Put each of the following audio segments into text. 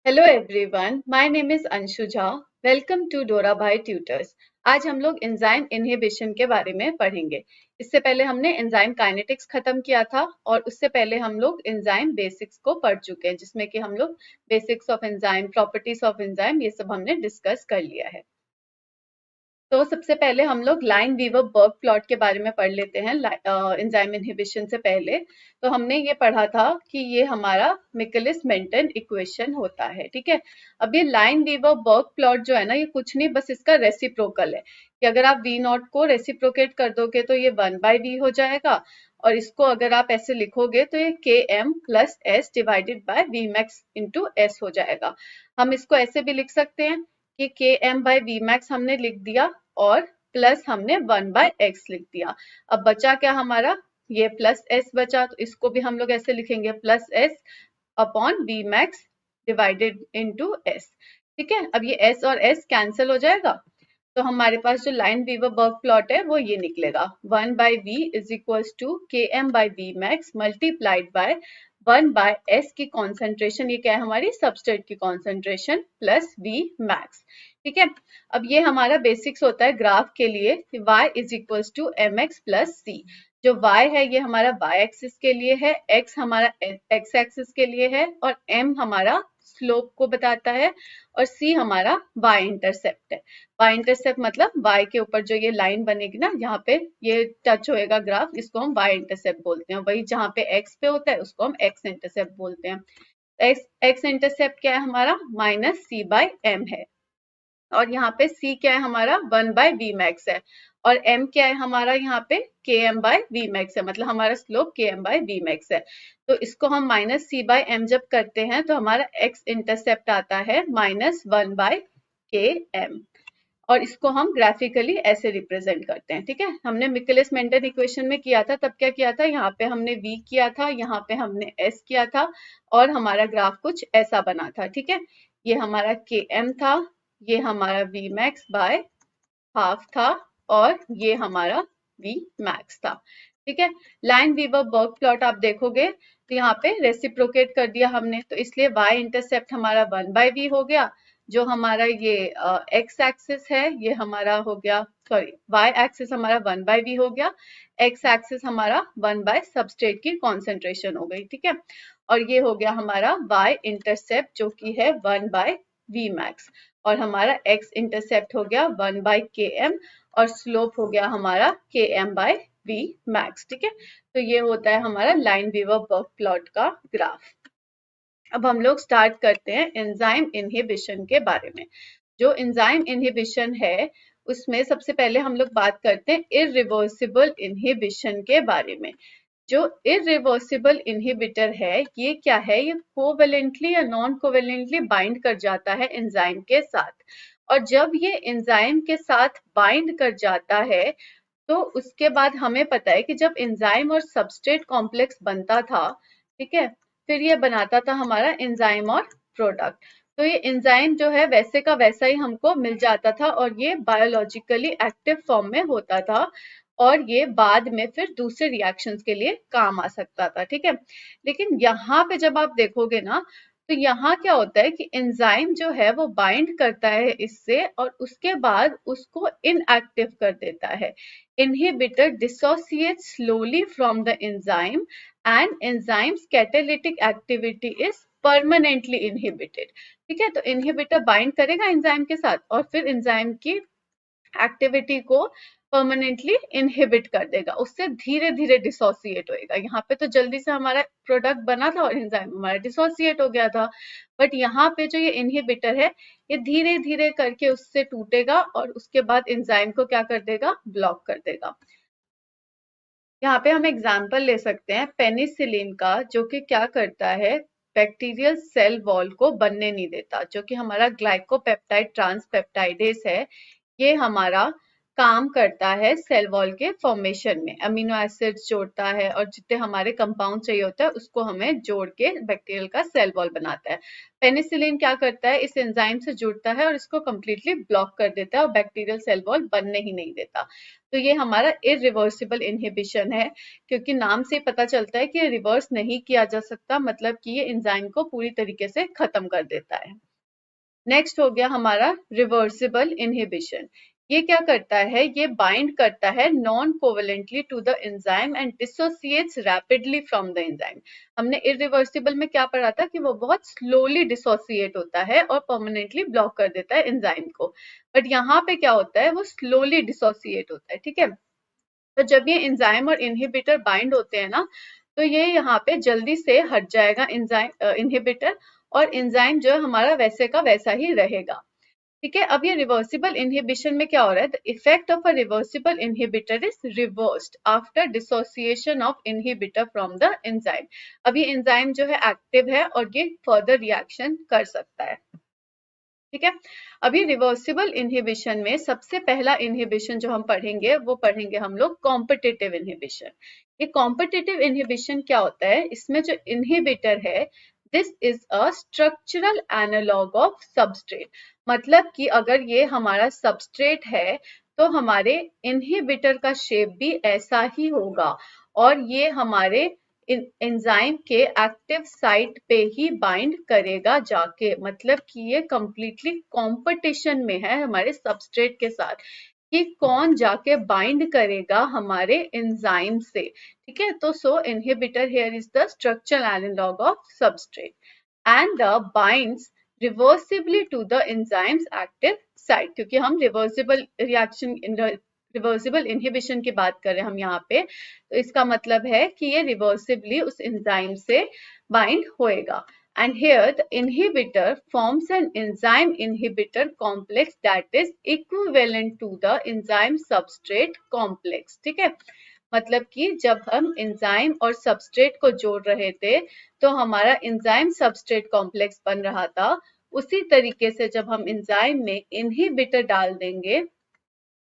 Hello everyone, my name is Anshu Jha. Welcome to Dora Bhai tutors. आज हम लोग एंजाइम इनहिबिशन के बारे में पढ़ेंगे। इससे पहले हमने एंजाइम काइनेटिक्स खत्म किया था और उससे पहले हम लोग एंजाइम बेसिक्स को पढ़ चुके हैं, जिसमें कि हम लोग basics of enzyme, properties of enzyme, ये सब हमने डिस्कस कर लिया है। तो सबसे पहले हम लोग लाइन वीवर बर्ग प्लॉट के बारे में पढ़ लेते हैं एंजाइम इनहिबिशन से पहले। तो हमने ये पढ़ा था कि ये हमारा मिकेलिस मेंटन इक्वेशन होता है, ठीक है। अब ये लाइन वीवर बर्ग प्लॉट जो है ना, ये कुछ नहीं, बस इसका रेसिप्रोकल है कि अगर आप वी नॉट को रेसिप्रोकेट कर दोगे तो ये 1/v हो जाएगा, और इसको अगर आप ऐसे लिखोगे तो ये K M plus S divided by V max into S हो जाएगा। हम इसको ऐसे भी लिख सकते हैं कि के एम बाय वी मैक्स हमने लिख दिया और प्लस हमने 1/x लिख दिया। अब बचा क्या हमारा, ये प्लस s बचा, तो इसको भी हम लोग ऐसे लिखेंगे plus s upon V max divided into s। ठीक है, अब ये s और s कैंसिल हो जाएगा, तो हमारे पास जो लाइन वीवर बर्ग प्लॉट है वो ये निकलेगा, 1/v is equals to K M by V max multiplied by 1/s की कॉन्सेंट्रेशन, ये क्या है हमारी सबस्ट्रेट की कॉन्सेंट्रेशन, प्लस v मैक्स। ठीक है, अब ये हमारा बेसिक्स होता है ग्राफ के लिए कि y is equals to m x plus c. जो y है ये हमारा y एक्सिस के लिए है, x हमारा x एक्सिस के लिए है, और m हमारा स्लोप को बताता है, और c हमारा y इंटरसेप्ट है। y इंटरसेप्ट मतलब y के ऊपर जो ये लाइन बनेगी ना, यहाँ पे ये टच होएगा ग्राफ, इसको हम y इंटरसेप्ट बोलते हैं। वही जहाँ पे x पे होता है उसको हम x इंटरसेप्ट बोलते हैं। x इंटरसेप्ट क्या है हमारा, माइनस c बाय m है, और यहाँ पे c क्या है हमारा, 1/v मैक्स है, और m क्या है हमारा, यहाँ पे km/v मैक्स है, मतलब हमारा स्लोप km/v मैक्स है। तो इसको हम माइनस c/m जब करते हैं तो हमारा x इंटरसेप्ट आता है -1/km, और इसको हम ग्राफिकली ऐसे रिप्रेजेंट करते हैं। ठीक है, हमने मिकेलिस मेंटन इक्वेशन में किया था, तब क्या किया था, यहाँ पे हमने v किया था, यहाँ पे हमने s किया था, और हमारा ग्राफ कुछ ऐसा बना था। ठीक है, ये हमारा km था, ये हमारा v मैक्स बाय हाफ था, और ये हमारा v मैक्स था। ठीक है, लाइन वीवर बर्ग प्लॉट आप देखोगे तो यहाँ पे रेसिप्रोकेट कर दिया हमने, तो इसलिए y इंटरसेप्ट हमारा 1/v हो गया। जो हमारा ये x एक्सिस है ये हमारा हो गया, सॉरी y एक्सिस हमारा 1/v हो गया, x एक्सिस हमारा 1/ सबस्ट्रेट की कॉन्सेंट्रेशन हो गई। ठीक है, और ये हो गया हमारा y इंटरसेप्ट जो कि है 1/v मैक्स, और हमारा x इंटरसेप्ट हो गया 1/km, और स्लोप हो गया हमारा km/v मैक्स। ठीक है, तो ये होता है हमारा लाइन वीवर बर्ग प्लॉट का ग्राफ। अब हम लोग स्टार्ट करते हैं एंजाइम इनहिबिशन के बारे में। जो एंजाइम इनहिबिशन है उसमें सबसे पहले हम लोग बात करते हैं इरिवर्सिबल इनहिबिशन के बारे में। जो इरिवर्सिबल इनहिबिटर है ये क्या है, ये कोवेलेंटली या नॉन कोवेलेंटली बाइंड कर जाता है एंजाइम के साथ, और जब ये एंजाइम के साथ बाइंड कर जाता है तो उसके बाद हमें पता है कि जब एंजाइम और सबस्ट्रेट कॉम्प्लेक्स बनता था, ठीक है, फिर ये बनाता था हमारा एंजाइम और प्रोडक्ट। तो ये एंजाइम जो है वैसे का वैसा ही हमको मिल जाता था, और ये बायोलॉजिकली एक्टिव फॉर्म में होता था, और ये बाद में फिर दूसरे रिएक्शंस के लिए काम आ सकता था। ठीक है, लेकिन यहाँ पे जब आप देखोगे ना, तो यहाँ क्या होता है कि एंजाइम जो है वो बाइंड करता है इससे, और उसके बाद उसको इनएक्टिव कर देता है। Inhibitor dissociates slowly from the enzyme, and enzyme's catalytic activity is permanently inhibited। ठीक है, तो इनहिबिटर बाइंड करेगा एंजाइम के साथ और फिर एंजाइम की एक्टिविटी को परमानेंटली इनहिबिट कर देगा, उससे धीरे धीरे डिसोसिएट होएगा। यहाँ पे तो जल्दी से हमारा प्रोडक्ट बना था और एंजाइम हमारा डिसोसिएट हो गया था, बट यहाँ पे जो ये इनहिबिटर है ये धीरे धीरे करके उससे टूटेगा, और उसके बाद एंजाइम को क्या कर देगा, ब्लॉक कर देगा। यहाँ पे हम एग्जाम्पल ले सकते हैं पेनिसिलिन का, जो कि क्या करता है, बैक्टीरियल सेल वॉल को बनने नहीं देता। जो कि हमारा ग्लाइकोपेप्टाइड ट्रांसपेप्टाइडेस है, ये हमारा काम करता है सेल वॉल के फॉर्मेशन में, अमीनो एसिड्स जोड़ता है और जितने हमारे कंपाउंड चाहिए होता है उसको हमें जोड़ के बैक्टीरियल का सेल वॉल बनाता है। पेनिसिलिन क्या करता है, इस एंजाइम से जुड़ता है और इसको कंप्लीटली ब्लॉक कर देता है और बैक्टीरियल सेल वॉल बनने ही नहीं देता। तो ये हमारा इरिवर्सिबल इनहिबिशन है, क्योंकि नाम से पता चलता है कि रिवर्स नहीं किया जा सकता, मतलब कि ये एंजाइम को पूरी तरीके से खत्म कर देता है। नेक्स्ट हो गया हमारा रिवर्सिबल इनहिबिशन। ये क्या करता है, ये बाइंड करता है non covalently to the enzyme and dissociates rapidly from the enzyme. हमने इरिवर्सिबल में क्या पढ़ा था कि वो बहुत स्लोली डिसोसिएट होता है और परमानेंटली ब्लॉक कर देता है एंजाइम को, बट यहाँ पे क्या होता है, वो स्लोली डिसोसिएट होता है। ठीक है, तो जब ये एंजाइम और इनहिबिटर बाइंड होते हैं ना, तो ये यहाँ पे जल्दी से हट जाएगा एंजाइम इनहिबिटर, और एंजाइम जो है हमारा वैसे का वैसा ही रहेगा। ठीक है, अब ये रिवर्सिबल इनहिबिशन में क्या हो रहा है, the effect of a reversible inhibitor is reversed after dissociation of inhibitor from the enzyme. अब ये एंजाइम जो है एक्टिव है और ये फर्दर रिएक्शन कर सकता है। ठीक है, अभी रिवर्सिबल इनहिबिशन में सबसे पहला इनहिबिशन जो हम पढ़ेंगे वो पढ़ेंगे हम लोग कॉम्पिटिटिव इनहिबिशन। ये कॉम्पिटिटिव इनहिबिशन क्या होता है, इसमें जो इनहिबिटर है this is a structural analog of substrate. मतलब कि अगर ये हमारा सबस्ट्रेट है तो हमारे इनहिबिटर का शेप भी ऐसा ही होगा और ये हमारे एंजाइम के एक्टिव साइट पे ही बाइंड करेगा जाके। मतलब कि ये कंप्लीटली कंपटीशन में है हमारे सबस्ट्रेट के साथ कि कौन जाके बाइंड करेगा हमारे एंजाइम से। ठीक है, तो so inhibitor here is the structural analog of substrate and binds reversibly to the enzymes active site. क्योंकि हम रिवर्सिबल रिएक्शन रिवर्सिबल इनहिबिशन की बात कर रहे हैं हम यहाँ पे, तो इसका मतलब है कि ये रिवर्सिबली उस एंजाइम से बाइंड होएगा। And here the inhibitor forms an enzyme inhibitor complex that is equivalent to the enzyme substrate complex। ठीक है, मतलब कि जब हम एंजाइम और सबस्ट्रेट को जोड़ रहे थे तो हमारा एंजाइम सबस्ट्रेट कॉम्प्लेक्स बन रहा था, उसी तरीके से जब हम एंजाइम में इनहिबिटर डाल देंगे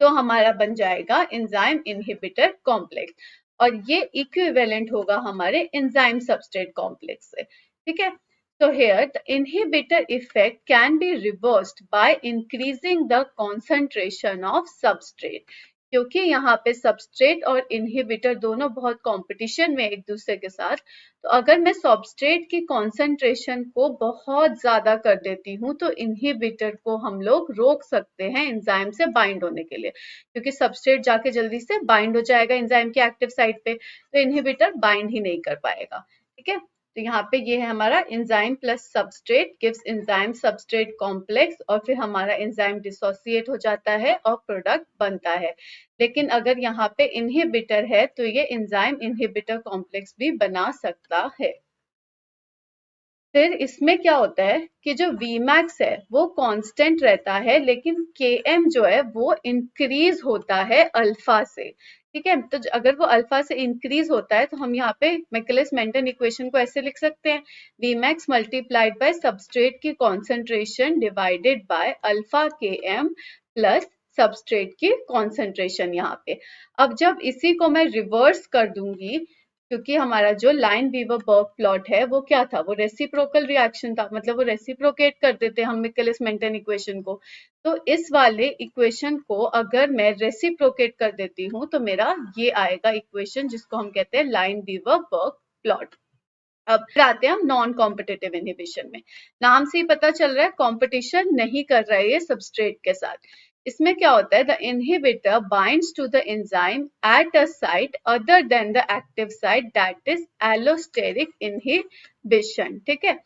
तो हमारा बन जाएगा एंजाइम इनहिबिटर कॉम्प्लेक्स, और ये इक्विवेलेंट होगा हमारे एंजाइम सबस्ट्रेट कॉम्प्लेक्स से। ठीक है, so here the inhibitor effect can be reversed by increasing the concentration of substrate। क्योंकि यहाँ पे सबस्ट्रेट और इनहिबिटर दोनों बहुत कंपटीशन में एक दूसरे के साथ, तो अगर मैं सबस्ट्रेट की कंसंट्रेशन को बहुत ज्यादा कर देती हूँ तो इनहिबिटर को हम लोग रोक सकते हैं एंजाइम से बाइंड होने के लिए, क्योंकि सबस्ट्रेट जाके जल्दी से बाइंड हो जाएगा एंजाइम के एक्टिव साइट पे, तो इनहिबिटर बाइंड ही नहीं कर पाएगा। ठीक है, तो यहाँ पे ये है हमारा enzyme plus substrate gives enzyme substrate complex, और फिर हमारा एंजाइम डिसोसिएट हो जाता है और प्रोडक्ट बनता है। लेकिन अगर यहाँ पे इनहिबिटर है तो ये एंजाइम इनहिबिटर कॉम्प्लेक्स भी बना सकता है। फिर इसमें क्या होता है कि जो Vmax है वो कांस्टेंट रहता है, लेकिन Km जो है वो इंक्रीज होता है अल्फा से। ठीक है, तो अगर वो अल्फा से इंक्रीज होता है तो हम यहाँ पे मैकलेस मेंटन इक्वेशन को ऐसे लिख सकते हैं, Vmax मल्टीप्लाइड बाय सबस्ट्रेट की concentration divided by alpha Km plus substrate की कॉन्सेंट्रेशन यहाँ पे। अब जब इसी को मैं रिवर्स कर दूंगी, क्योंकि हमारा जो लाइन वीवर बर्ग प्लॉट है वो क्या था, वो रेसिप्रोकल रिएक्शन था, मतलब वो रेसिप्रोकेट कर देते हैं हम मिकेलिस मेंटन इक्वेशन को। तो इस वाले इक्वेशन को अगर मैं रेसिप्रोकेट कर देती हूँ तो मेरा ये आएगा इक्वेशन जिसको हम कहते हैं लाइन वीवर बर्ग प्लॉट। अब फिर आते हैं हम नॉन कॉम्पिटिटिव इनहिबिशन में। नाम से ही पता चल रहा है कॉम्पिटिशन नहीं कर रहा है ये सबस्ट्रेट के साथ। इसमें क्या होता है, the inhibitor binds to the enzyme at a site other than the active site that is allosteric inhibition. ठीक है,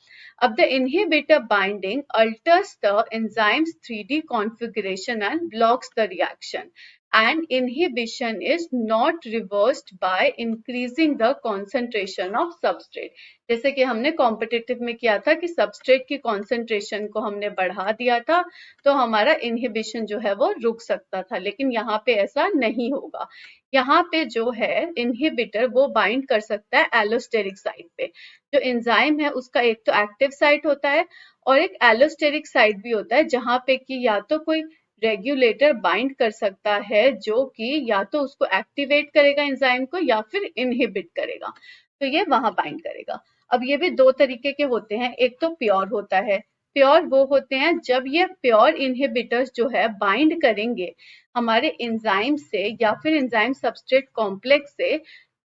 अब the inhibitor binding alters the enzyme's 3D configuration and blocks the reaction, and inhibition is not reversed by increasing the concentration of substrate। जैसे कि हमने competitive में किया था कि सबस्ट्रेट की कॉन्सेंट्रेशन को हमने बढ़ा दिया था तो हमारा इनहिबिशन जो है वो रुक सकता था, लेकिन यहाँ पे ऐसा नहीं होगा। यहाँ पे जो है इनहिबिटर वो बाइंड कर सकता है एलोस्टेरिक साइट पे। जो एंजाइम है उसका एक तो एक्टिव साइट होता है और एक एलोस्टेरिक साइट भी होता है, जहाँ पे कि या तो कोई रेगुलेटर बाइंड कर सकता है, जो कि या तो उसको एक्टिवेट करेगा एंजाइम को या फिर इनहिबिट करेगा, तो ये वहां बाइंड करेगा। अब ये भी दो तरीके के होते हैं, एक तो प्योर होता है। प्योर वो होते हैं जब ये प्योर इनहिबिटर्स जो है बाइंड करेंगे हमारे एंजाइम से या फिर एंजाइम सबस्ट्रेट कॉम्प्लेक्स से,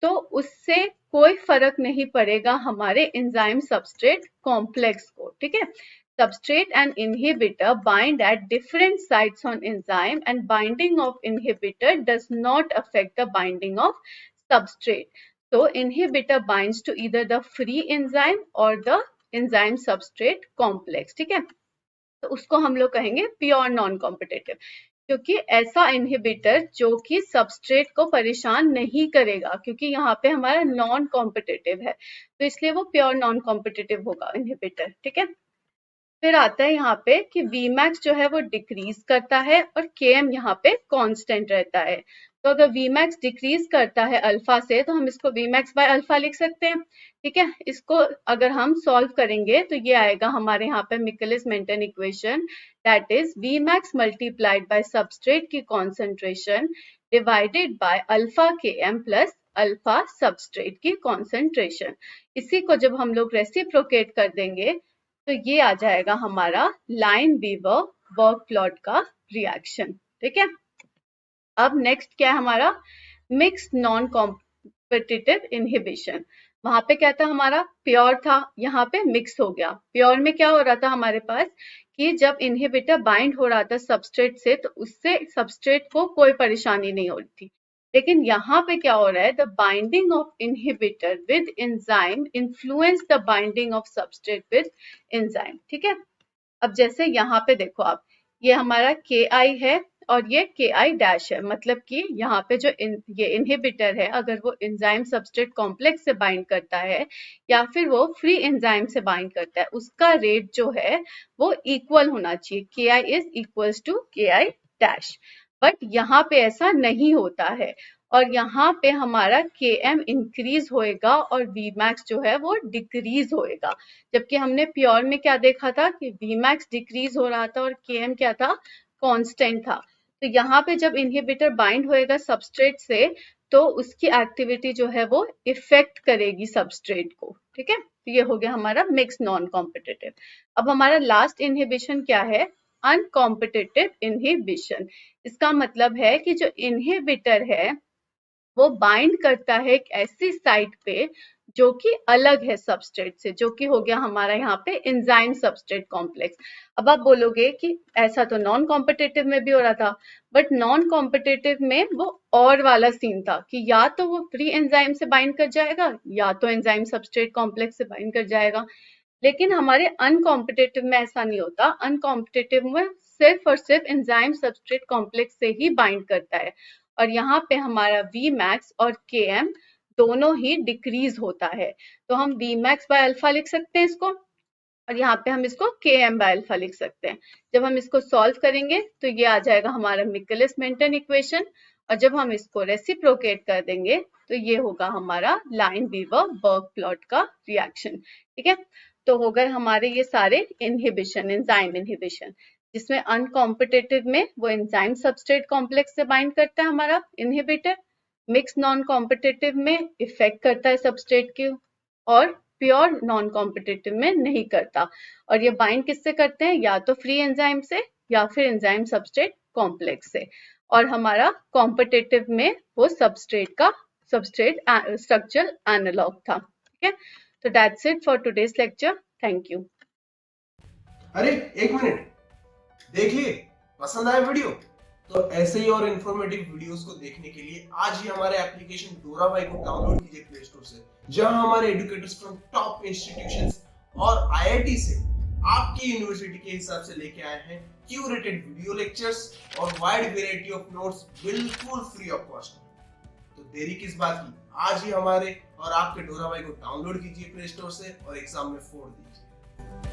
तो उससे कोई फर्क नहीं पड़ेगा हमारे एंजाइम सबस्ट्रेट कॉम्प्लेक्स को, ठीक है। Substrate and inhibitor bind at different sites on enzyme, and binding of inhibitor does not affect the binding of substrate. So inhibitor binds to either the free enzyme or the enzyme substrate complex, ठीक है। तो उसको हम लोग कहेंगे pure non competitive, क्योंकि ऐसा inhibitor जो कि सबस्ट्रेट को परेशान नहीं करेगा, क्योंकि यहाँ पे हमारा नॉन कॉम्पिटिटिव है, तो इसलिए वो प्योर नॉन कॉम्पिटिटिव होगा इनहिबिटर, ठीक है। फिर आता है यहाँ पे कि Vmax जो है वो डिक्रीज करता है और Km यहाँ पे कांस्टेंट रहता है। तो अगर Vmax डिक्रीज करता है अल्फा से, तो हम इसको Vmax बाय अल्फा लिख सकते हैं, ठीक है। इसको अगर हम सॉल्व करेंगे तो ये आएगा हमारे यहाँ पे Michaelis Menten equation, that is Vmax multiplied by substrate की concentration divided by alpha Km plus alpha substrate की कॉन्सेंट्रेशन। इसी को जब हम लोग रेसिप्रोकेट कर देंगे तो ये आ जाएगा हमारा लाइन वीवर वर्क प्लॉट का रिएक्शन, ठीक है। अब नेक्स्ट क्या है हमारा, मिक्स्ड नॉन कॉम्पिटिटिव इनहिबिशन। वहां पे क्या था हमारा, प्योर था, यहाँ पे मिक्स हो गया। प्योर में क्या हो रहा था हमारे पास कि जब इनहिबिटर बाइंड हो रहा था सबस्ट्रेट से, तो उससे सबस्ट्रेट को कोई परेशानी नहीं हो रही थी। लेकिन यहाँ पे क्या हो रहा है, the binding of inhibitor with enzyme influence the binding of substrate with enzyme, ठीक है। अब जैसे यहाँ पे देखो आप, ये हमारा Ki है और ये Ki डैश है, मतलब कि यहाँ पे जो ये इनहिबिटर है, अगर वो एंजाइम सबस्ट्रेट कॉम्प्लेक्स से बाइंड करता है या फिर वो फ्री एंजाइम से बाइंड करता है, उसका रेट जो है वो इक्वल होना चाहिए, Ki is equals to Ki dash. But यहाँ पे ऐसा नहीं होता है, और यहाँ पे हमारा Km इंक्रीज होएगा और Vmax जो है वो डिक्रीज होएगा। जबकि हमने प्योर में क्या देखा था कि Vmax डिक्रीज हो रहा था और Km क्या था, कांस्टेंट था। तो यहाँ पे जब इनहिबिटर बाइंड होएगा सबस्ट्रेट से, तो उसकी एक्टिविटी जो है वो इफेक्ट करेगी सबस्ट्रेट को, ठीक है। तो ये हो गया हमारा मिक्स नॉन कॉम्पिटिटिव। अब हमारा लास्ट इनहिबिशन क्या है, अनकॉम्पिटिटिव इनहिबिशन। इसका मतलब है कि जो इनहिबिटर है वो बाइंड करता है एक ऐसी साइट पे जो कि अलग है सबस्ट्रेट से, जो कि हो गया हमारा यहाँ पे एंजाइम सबस्ट्रेट कॉम्प्लेक्स। अब आप बोलोगे कि ऐसा तो नॉन कॉम्पिटिटिव में भी हो रहा था, बट नॉन कॉम्पिटिटिव में वो और वाला सीन था कि या तो वो फ्री एंजाइम से बाइंड कर जाएगा या तो एंजाइम सबस्ट्रेट कॉम्प्लेक्स से बाइंड कर जाएगा। लेकिन हमारे अनकॉम्पिटिटिव में ऐसा नहीं होता, अनकॉम्पिटिटिव में सिर्फ और सिर्फ एंजाइम सबस्ट्रेट कॉम्प्लेक्स से ही बाइंड करता है, और यहाँ पे हमारा Vmax और Km दोनों ही डिक्रीज होता है। तो हम Vmax बाय अल्फा लिख सकते हैं इसको, और यहाँ पे हम इसको Km बाय अल्फा लिख सकते हैं। जब हम इसको सॉल्व करेंगे तो ये आ जाएगा हमारा मिकेलिस मेंटन इक्वेशन, और जब हम इसको रेसिप्रोकेट कर देंगे तो ये होगा हमारा लाइन वीवर बर्ग प्लॉट का रिएक्शन, ठीक है। तो हो गए हमारे ये सारे इनहिबिशन, एंजाइम इनहिबिशन, जिसमें अनकॉम्पिटिटिव में वो एंजाइम सबस्ट्रेट कॉम्प्लेक्स से बाइंड करता है हमारा इनहिबिटर, मिक्स नॉन कॉम्पिटिटिव में इफेक्ट करता है सबस्ट्रेट के, और प्योर नॉन कॉम्पिटिटिव में नहीं करता। और ये बाइंड किससे करते हैं, या तो फ्री एंजाइम से या फिर एंजाइम सबस्ट्रेट कॉम्प्लेक्स से। और हमारा कॉम्पिटिटिव में वो सबस्ट्रेट का सबस्ट्रेट स्ट्रक्चरल एनालॉग था, ठीक है। तो that's it for today's lecture, thank you. अरे एक मिनट, देख लिए, पसंद आया वीडियो? तो ऐसे ही और इंफॉर्मेटिव वीडियोस को देखने के लिए आज ही हमारे एप्लीकेशन डोराबाई को डाउनलोड कीजिए प्ले स्टोर से, जहां हमारे एजुकेटर्स फ्रॉम टॉप इंस्टीट्यूशंस और आईआईटी से आपकी यूनिवर्सिटी के हिसाब से लेके आए हैं क्यूरेटेड वीडियो लेक्चर्स और वाइड वैरायटी ऑफ नोट्स बिल्कुल फ्री ऑफ कॉस्ट। तो देरी किस बात की, आज ही हमारे और आपके डोराबाई को डाउनलोड कीजिए प्ले स्टोर से और एग्जाम में फोड़ दीजिए।